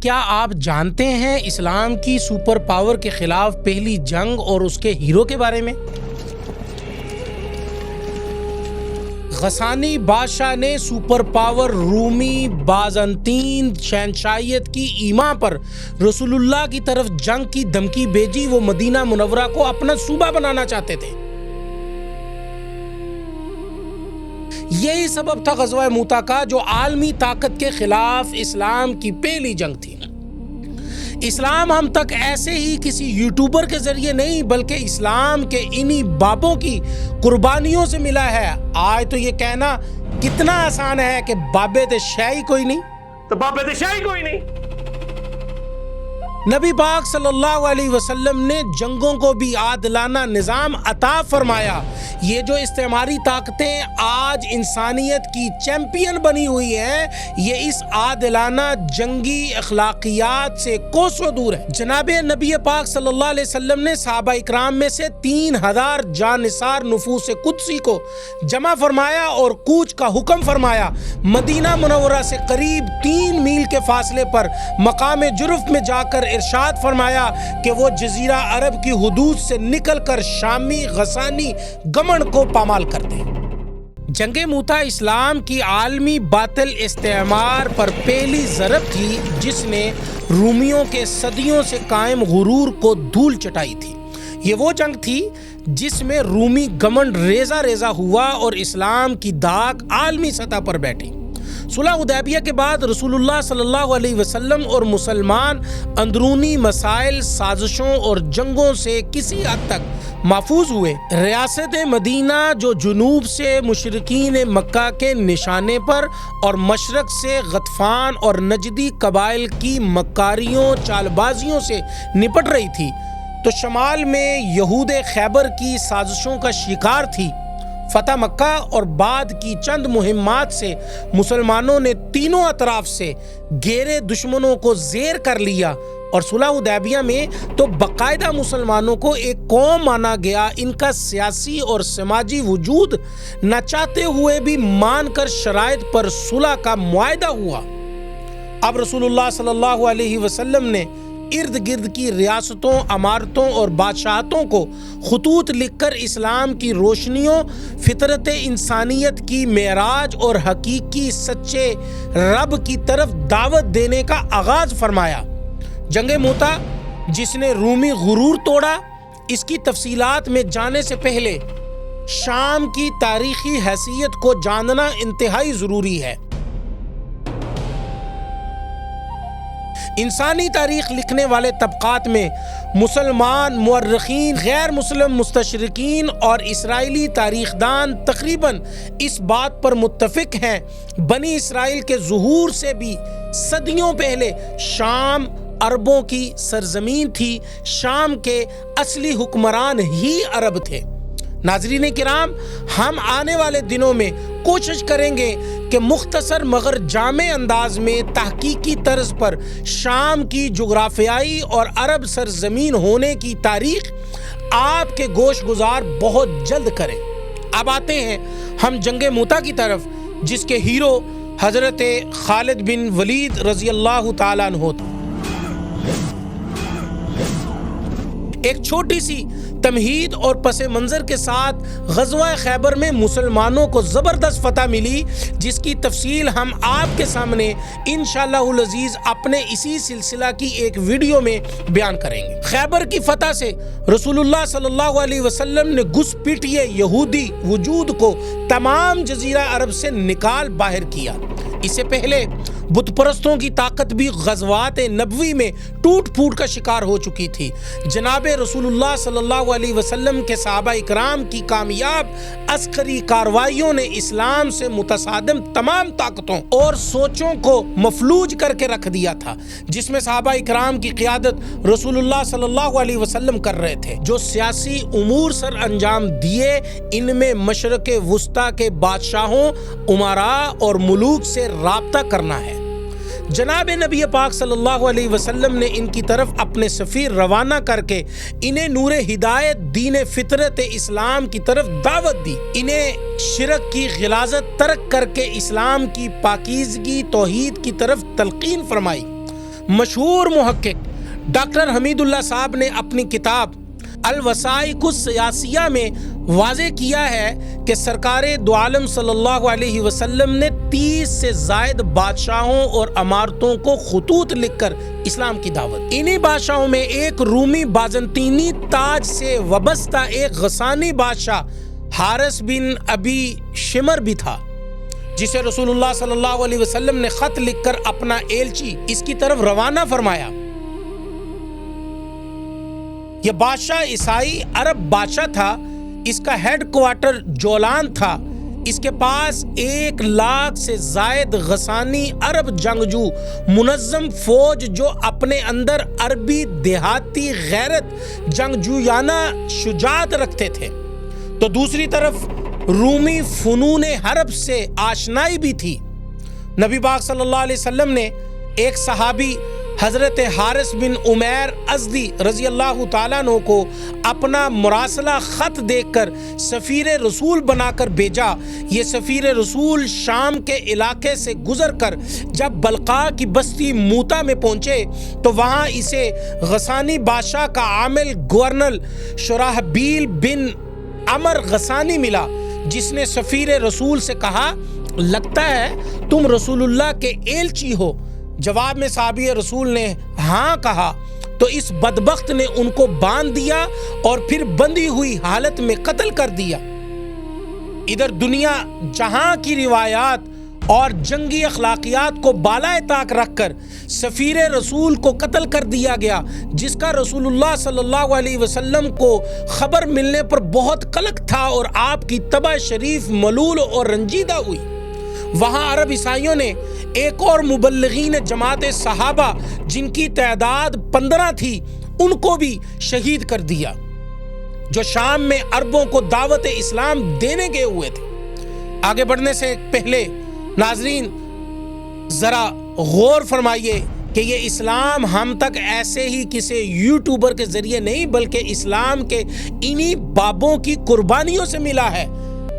کیا آپ جانتے ہیں اسلام کی سپر پاور کے خلاف پہلی جنگ اور اس کے ہیرو کے بارے میں؟ غسانی بادشاہ نے سپر پاور رومی بازنطین شہنشاہیت کی ایما پر رسول اللہ کی طرف جنگ کی دھمکی بھیجی۔ وہ مدینہ منورہ کو اپنا صوبہ بنانا چاہتے تھے۔ یہی سبب تھا غزوہ موتا کا، جو عالمی طاقت کے خلاف اسلام کی پہلی جنگ تھی۔ اسلام ہم تک ایسے ہی کسی یوٹیوبر کے ذریعے نہیں، بلکہ اسلام کے انہی بابوں کی قربانیوں سے ملا ہے۔ آج تو یہ کہنا کتنا آسان ہے کہ بابے تے شاہی کوئی نہیں، تو بابے تے شاہی کوئی نہیں۔ نبی پاک صلی اللہ علیہ وسلم نے جنگوں کو بھی عادلانہ نظام عطا فرمایا۔ یہ جو استعماری طاقتیں آج انسانیت کی چیمپئن بنی ہوئی ہیں، یہ اس عادلانہ جنگی اخلاقیات سے کوسوں دور ہے۔ جناب نبی پاک صلی اللہ علیہ وسلم نے صحابہ اکرام میں سے 3000 جانثار نفوس قدسی کو جمع فرمایا اور کوچ کا حکم فرمایا۔ مدینہ منورہ سے قریب 3 میل کے فاصلے پر مقام جرف میں جا کر ارشاد فرمایا کہ وہ جزیرہ عرب کی حدود سے نکل کر شامی غسانی گمن کو پامال کر دیں۔ جنگ موتا اسلام کی عالمی باطل استعمار پر پہلی ضرب تھی، جس نے رومیوں کے صدیوں سے قائم غرور کو دھول چٹائی تھی۔ یہ وہ جنگ تھی جس میں رومی گمنڈ ریزہ ریزہ ہوا اور اسلام کی داغ عالمی سطح پر بیٹھی۔ صلح حدیبیہ کے بعد رسول اللہ صلی اللہ علیہ وسلم اور مسلمان اندرونی مسائل، سازشوں اور جنگوں سے کسی حد تک محفوظ ہوئے۔ ریاست مدینہ جو جنوب سے مشرکین مکہ کے نشانے پر اور مشرق سے غطفان اور نجدی قبائل کی مکاریوں چال بازیوں سے نپٹ رہی تھی، تو شمال میں یہود خیبر کی سازشوں کا شکار تھی۔ فتح مکہ اور بعد کی چند مہمات سے مسلمانوں نے تینوں اطراف سے گھیرے دشمنوں کو زیر کر لیا، اور صلح حدیبیہ میں تو باقاعدہ مسلمانوں کو ایک قوم مانا گیا۔ ان کا سیاسی اور سماجی وجود نہ چاہتے ہوئے بھی مان کر شرائط پر صلح کا معاہدہ ہوا۔ اب رسول اللہ صلی اللہ علیہ وسلم نے ارد گرد کی ریاستوں، امارتوں اور بادشاہتوں کو خطوط لکھ کر اسلام کی روشنیوں، فطرت انسانیت کی معراج اور حقیقی سچے رب کی طرف دعوت دینے کا آغاز فرمایا۔ جنگ موتا جس نے رومی غرور توڑا، اس کی تفصیلات میں جانے سے پہلے شام کی تاریخی حیثیت کو جاننا انتہائی ضروری ہے۔ انسانی تاریخ لکھنے والے طبقات میں مسلمان مورخین، غیر مسلم مستشرقین اور اسرائیلی تاریخ دان تقریباً اس بات پر متفق ہیں، بنی اسرائیل کے ظہور سے بھی صدیوں پہلے شام عربوں کی سرزمین تھی۔ شام کے اصلی حکمران ہی عرب تھے۔ ناظرین کرام، ہم آنے والے دنوں میں کوشش کریں گے کہ مختصر مگر جامع انداز میں تحقیقی طرز پر شام کی جغرافیائی اور عرب سرزمین ہونے کی تاریخ آپ کے گوش گزار بہت جلد کریں۔ اب آتے ہیں ہم جنگ موتا کی طرف، جس کے ہیرو حضرت خالد بن ولید رضی اللہ تعالیٰ عنہ تھا۔ ایک چھوٹی سی تمہید اور پس منظر کے ساتھ غزوہ خیبر میں مسلمانوں کو زبردست فتح ملی، جس کی تفصیل ہم آپ کے سامنے انشاءاللہ العزیز اپنے اسی سلسلہ کی ایک ویڈیو میں بیان کریں گے۔ خیبر کی فتح سے رسول اللہ صلی اللہ علیہ وسلم نے گھس پیٹیے یہودی وجود کو تمام جزیرہ عرب سے نکال باہر کیا۔ اس سے پہلے بت پرستوں کی طاقت بھی غزوات نبوی میں ٹوٹ پھوٹ کا شکار ہو چکی تھی۔ جناب رسول اللہ صلی اللہ علیہ وسلم کے صحابہ اکرام کی کامیاب عسکری کارروائیوں نے اسلام سے متصادم تمام طاقتوں اور سوچوں کو مفلوج کر کے رکھ دیا تھا، جس میں صحابہ اکرام کی قیادت رسول اللہ صلی اللہ علیہ وسلم کر رہے تھے۔ جو سیاسی امور سر انجام دیے، ان میں مشرق وسطیٰ کے بادشاہوں، امراء اور ملوک سے رابطہ کرنا ہے۔ جناب نبی پاک صلی اللہ علیہ وسلم نے ان کی طرف اپنے سفیر روانہ کر کے انہیں نور ہدایت، دین فطرت اسلام کی طرف دعوت دی۔ انہیں شرک کی غلاظت ترک کر کے اسلام کی پاکیزگی، توحید کی طرف تلقین فرمائی۔ مشہور محقق ڈاکٹر حمید اللہ صاحب نے اپنی کتاب الوثائق السیاسیہ میں واضح کیا ہے کہ سرکار دو عالم صلی اللہ علیہ وسلم نے 30 سے زائد بادشاہوں اور امارتوں کو خطوط لکھ کر اسلام کی دعوت. انہی بادشاہوں میں ایک رومی بازنطینی تاج سے وابستہ ایک غسانی بادشاہ حارث بن ابی شمر بھی تھا، جسے رسول اللہ صلی اللہ علیہ وسلم نے خط لکھ کر اپنا ایلچی اس کی طرف روانہ فرمایا. یہ بادشاہ عیسائی عرب بادشاہ تھا. اس کا ہیڈ کوارٹر جولان تھا. اس کے پاس 1 لاکھ سے زائد غسانی عرب جنگجو منظم فوج جو اپنے اندر عربی دیہاتی غیرت جنگجویانہ شجاعت رکھتے تھے، تو دوسری طرف رومی فنون حرب سے آشنائی بھی تھی. نبی پاک صلی اللہ علیہ وسلم نے ایک صحابی حضرت حارث بن عمیر ازدی رضی اللہ تعالیٰ عنہ کو اپنا مراسلہ خط دیکھ کر سفیر رسول بنا کر بھیجا. یہ سفیر رسول شام کے علاقے سے گزر کر جب بلقاء کی بستی موتا میں پہنچے تو وہاں اسے غسانی بادشاہ کا عامل گورنر شراحبیل بن عمر غسانی ملا، جس نے سفیر رسول سے کہا، لگتا ہے تم رسول اللہ کے ایلچی ہو. جواب میں صحابی رسول نے ہاں کہا تو اس بدبخت نے ان کو باندھ دیا اور پھر بندھی ہوئی حالت میں قتل کر دیا. ادھر دنیا جہاں کی روایات اور جنگی اخلاقیات کو بالائے طاق رکھ کر سفیر رسول کو قتل کر دیا گیا، جس کا رسول اللہ صلی اللہ علیہ وسلم کو خبر ملنے پر بہت قلق تھا اور آپ کی طبع شریف ملول اور رنجیدہ ہوئی. وہاں عرب عیسائیوں نے ایک اور مبلغین جماعت صحابہ جن کی تعداد 15 تھی ان کو بھی شہید کر دیا، جو شام میں عربوں کو دعوت اسلام دینے گئے ہوئے تھے. آگے بڑھنے سے پہلے ناظرین ذرا غور فرمائیے کہ یہ اسلام ہم تک ایسے ہی کسی یوٹیوبر کے ذریعے نہیں بلکہ اسلام کے انہی بابوں کی قربانیوں سے ملا ہے.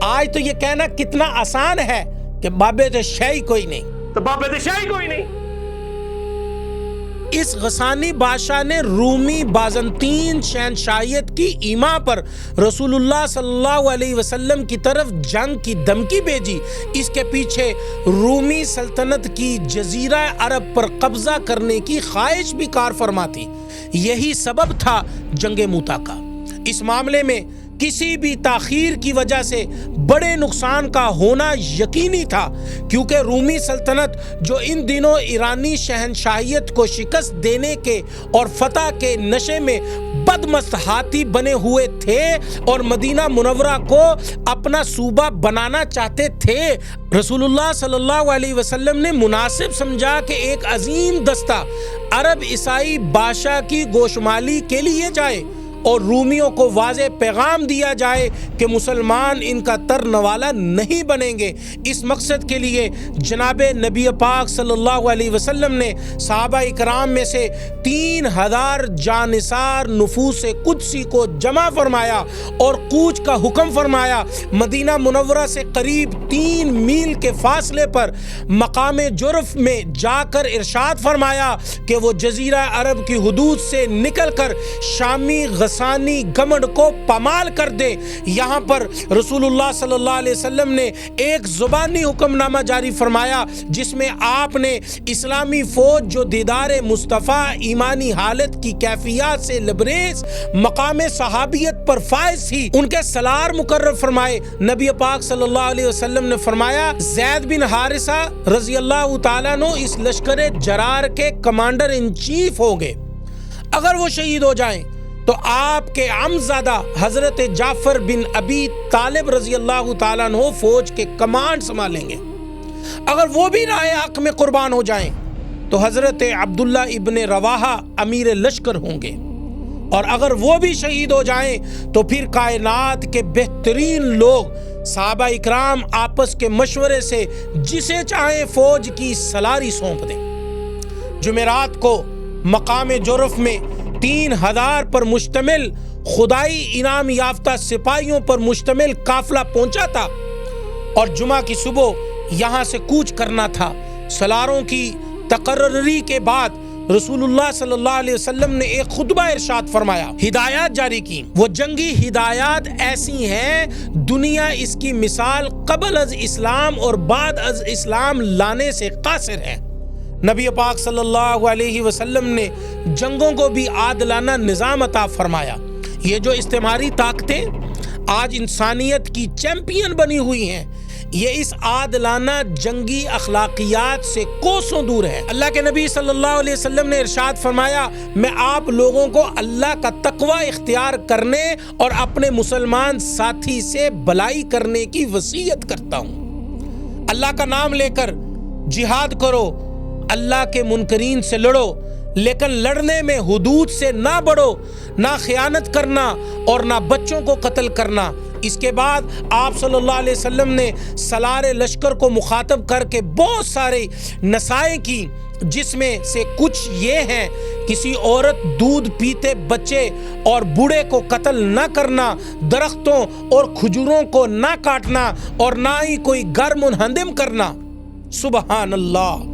آج تو یہ کہنا کتنا آسان ہے کہ بابے تو شاہی کوئی نہیں، تو بابے تو شاہی کوئی نہیں. اس غسانی بادشاہ نے رومی بازنطین شہنشاہیت کی ایما پر رسول اللہ صلی اللہ علیہ وسلم کی طرف جنگ کی دھمکی بھیجی. اس کے پیچھے رومی سلطنت کی جزیرہ عرب پر قبضہ کرنے کی خواہش بھی کار فرما تھی. یہی سبب تھا جنگ موتا کا. اس معاملے میں کسی بھی تاخیر کی وجہ سے بڑے نقصان کا ہونا یقینی تھا، کیونکہ رومی سلطنت جو ان دنوں ایرانی شہنشاہیت کو شکست دینے کے اور فتح کے نشے میں بدمست ہاتھی بنے ہوئے تھے اور مدینہ منورہ کو اپنا صوبہ بنانا چاہتے تھے. رسول اللہ صلی اللہ علیہ وسلم نے مناسب سمجھا کہ ایک عظیم دستہ عرب عیسائی بادشاہ کی گوشمالی کے لیے جائے اور رومیوں کو واضح پیغام دیا جائے کہ مسلمان ان کا ترنوالا نہیں بنیں گے. اس مقصد کے لیے جناب نبی پاک صلی اللہ علیہ وسلم نے صحابہ اکرام میں سے 3000 جانثار نفوس قدسی کو جمع فرمایا اور کوچ کا حکم فرمایا. مدینہ منورہ سے قریب 3 میل کے فاصلے پر مقام جرف میں جا کر ارشاد فرمایا کہ وہ جزیرہ عرب کی حدود سے نکل کر شامی غسانی گمنڈ کو پامال کر دے. یہاں پر رسول اللہ صلی اللہ علیہ وسلم نے ایک زبانی حکم نامہ جاری فرمایا جس میں آپ نے اسلامی فوج جو دیدار مصطفیٰ ایمانی حالت کی کیفیات سے لبریز مقام صحابیت پر فائز تھی ان کے سالار مقرر فرمائے. نبی پاک صلی اللہ علیہ وسلم نے فرمایا زید بن حارثہ رضی اللہ تعالیٰ عنہ اس لشکر جرار کے کمانڈر ان چیف ہوں گے. اگر وہ شہید ہو جائیں تو آپ کے عمزادہ حضرت جعفر بن ابی طالب رضی اللہ تعالیٰ عنہ فوج کے کمانڈ سنبھالیں گے. اگر وہ بھی راہ حق میں قربان ہو جائیں تو حضرت عبداللہ ابن رواحہ امیر لشکر ہوں گے. اور اگر وہ بھی شہید ہو جائیں تو پھر کائنات کے بہترین لوگ صحابہ اکرام آپس کے مشورے سے جسے چاہیں فوج کی سلاری سونپ دیں. جمعرات کو مقام جرف میں 3000 پر مشتمل خدائی انعام یافتہ سپاہیوں پر مشتمل قافلہ پہنچا تھا اور جمعہ کی صبح یہاں سے کوچ کرنا تھا. سالاروں کی تقرری کے بعد رسول اللہ صلی اللہ علیہ وسلم نے ایک خطبہ ارشاد فرمایا، ہدایات جاری کی۔ وہ جنگی ہدایات ایسی ہیں دنیا اس کی مثال قبل از اسلام اور بعد از اسلام لانے سے قاصر ہے۔ نبی پاک صلی اللہ علیہ وسلم نے جنگوں کو بھی عادلانہ نظام عطا فرمایا۔ یہ جو استعماری طاقتیں آج انسانیت کی چیمپئن بنی ہوئی ہیں، یہ اس عادلانہ جنگی اخلاقیات سے کوسوں دور ہے۔ اللہ کے نبی صلی اللہ علیہ وسلم نے ارشاد فرمایا، میں آپ لوگوں کو اللہ کا تقوی اختیار کرنے اور اپنے مسلمان ساتھی سے بھلائی کرنے کی وصیت کرتا ہوں۔ اللہ کا نام لے کر جہاد کرو، اللہ کے منکرین سے لڑو، لیکن لڑنے میں حدود سے نہ بڑھو، نہ خیانت کرنا اور نہ بچوں کو قتل کرنا۔ اس کے بعد آپ صلی اللہ علیہ وسلم نے سالار لشکر کو مخاطب کر کے بہت سارے نصائح کی، جس میں سے کچھ یہ ہیں: کسی عورت، دودھ پیتے بچے اور بوڑھے کو قتل نہ کرنا، درختوں اور کھجوروں کو نہ کاٹنا اور نہ ہی کوئی گھر منہدم کرنا۔ سبحان اللہ!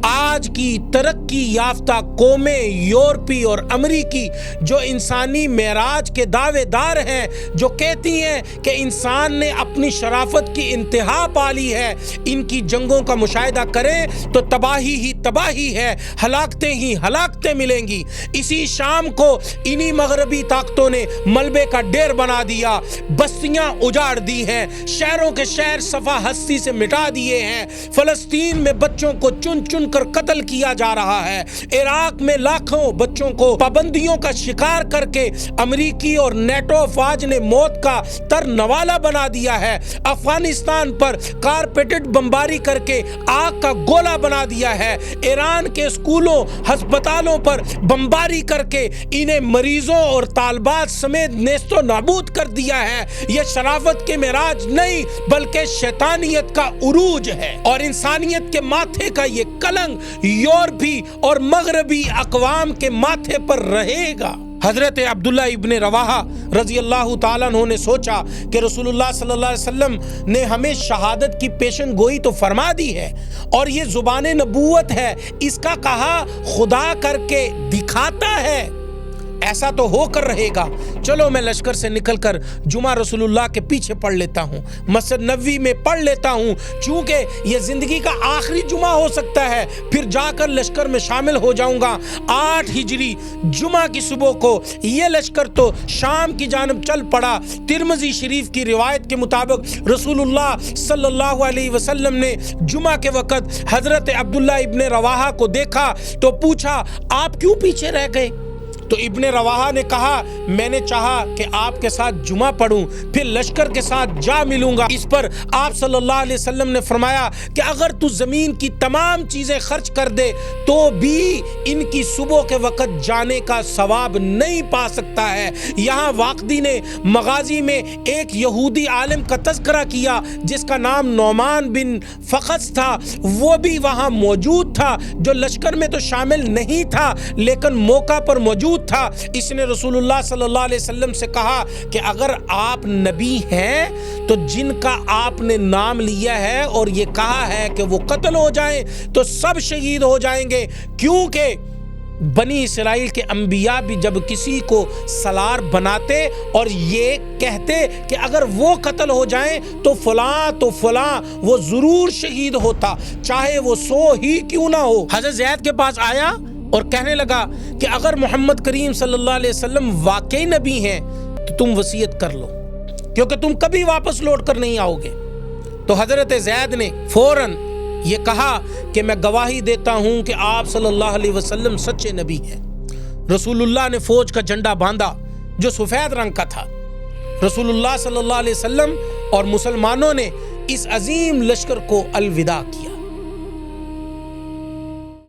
آج کی ترقی یافتہ قومیں یورپی اور امریکی جو انسانی معراج کے دعوے دار ہیں، جو کہتی ہیں کہ انسان نے اپنی شرافت کی انتہا پا لی ہے، ان کی جنگوں کا مشاہدہ کریں تو تباہی ہی تباہی ہے، ہلاکتیں ہی ہلاکتیں ملیں گی۔ اسی شام کو انہی مغربی طاقتوں نے ملبے کا ڈیر بنا دیا، بستیاں اجاڑ دی ہیں، شہروں کے شہر صفحہ ہستی سے مٹا دیے ہیں، فلسطین میں بچوں کو چن چن کر قتل کیا جا رہا ہے، عراق میں لاکھوں بچوں کو پابندیوں کا شکار کر کے امریکی اور نیٹو افواج نے موت کا تر نوالا بنا دیا ہے، افغانستان پر کارپیٹڈ بمباری کر کے آگ کا گولہ بنا دیا ہے، ایران کے اسکولوں ہسپتالوں پر بمباری کر کے انہیں مریضوں اور طالبات سمیت نیست و نابود کر دیا ہے۔ یہ شرافت کے معراج نہیں بلکہ شیطانیت کا عروج ہے، اور انسانیت کے ماتھے کا یہ کلنگ یورپی اور مغربی اقوام کے ماتھے پر رہے گا۔ حضرت عبداللہ ابن رواحہ رضی اللہ تعالیٰ عنہ نے سوچا کہ رسول اللہ صلی اللہ علیہ وسلم نے ہمیں شہادت کی پیشن گوئی تو فرما دی ہے، اور یہ زبان نبوت ہے، اس کا کہا خدا کر کے دکھاتا ہے، ایسا تو ہو کر رہے گا۔ چلو میں لشکر سے نکل کر جمعہ رسول اللہ کے پیچھے پڑھ لیتا ہوں، مسجد نبوی میں پڑھ لیتا ہوں، چونکہ یہ زندگی کا آخری جمعہ ہو سکتا ہے، پھر جا کر لشکر میں شامل ہو جاؤں گا۔ 8 ہجری جمعہ کی صبح کو یہ لشکر تو شام کی جانب چل پڑا۔ ترمذی شریف کی روایت کے مطابق رسول اللہ صلی اللہ علیہ وسلم نے جمعہ کے وقت حضرت عبداللہ ابن رواحہ کو دیکھا تو پوچھا، آپ کیوں پیچھے رہ گئے؟ تو ابن رواحہ نے کہا، میں نے چاہا کہ آپ کے ساتھ جمعہ پڑھوں، پھر لشکر کے ساتھ جا ملوں گا۔ اس پر آپ صلی اللہ علیہ وسلم نے فرمایا کہ اگر تو زمین کی تمام چیزیں خرچ کر دے تو بھی ان کی صبح کے وقت جانے کا ثواب نہیں پا سکتا ہے۔ یہاں واقدی نے مغازی میں ایک یہودی عالم کا تذکرہ کیا جس کا نام نعمان بن فخذ تھا، وہ بھی وہاں موجود تھا، جو لشکر میں تو شامل نہیں تھا لیکن موقع پر موجود تھا۔ اس نے رسول اللہ صلی اللہ علیہ وسلم سے کہا کہ اگر آپ نبی ہیں تو جن کا آپ نے نام لیا ہے اور یہ کہا ہے کہ وہ قتل ہو جائیں تو سب شہید ہو جائیں گے، کیونکہ بنی اسرائیل کے انبیاء بھی جب کسی کو سالار بناتے اور یہ کہتے کہ اگر وہ قتل ہو جائیں تو فلاں تو فلاں، وہ ضرور شہید ہوتا، چاہے وہ 100 ہی کیوں نہ ہو۔ حضرت زید کے پاس آیا اور کہنے لگا کہ اگر محمد کریم صلی اللہ علیہ وسلم واقعی نبی ہیں تو تم وصیت کر لو، کیونکہ تم کبھی واپس لوٹ کر نہیں آؤ گے۔ تو حضرت زید نے فوراً یہ کہا کہ میں گواہی دیتا ہوں کہ آپ صلی اللہ علیہ وسلم سچے نبی ہیں۔ رسول اللہ نے فوج کا جھنڈا باندھا جو سفید رنگ کا تھا۔ رسول اللہ صلی اللہ علیہ وسلم اور مسلمانوں نے اس عظیم لشکر کو الوداع کیا۔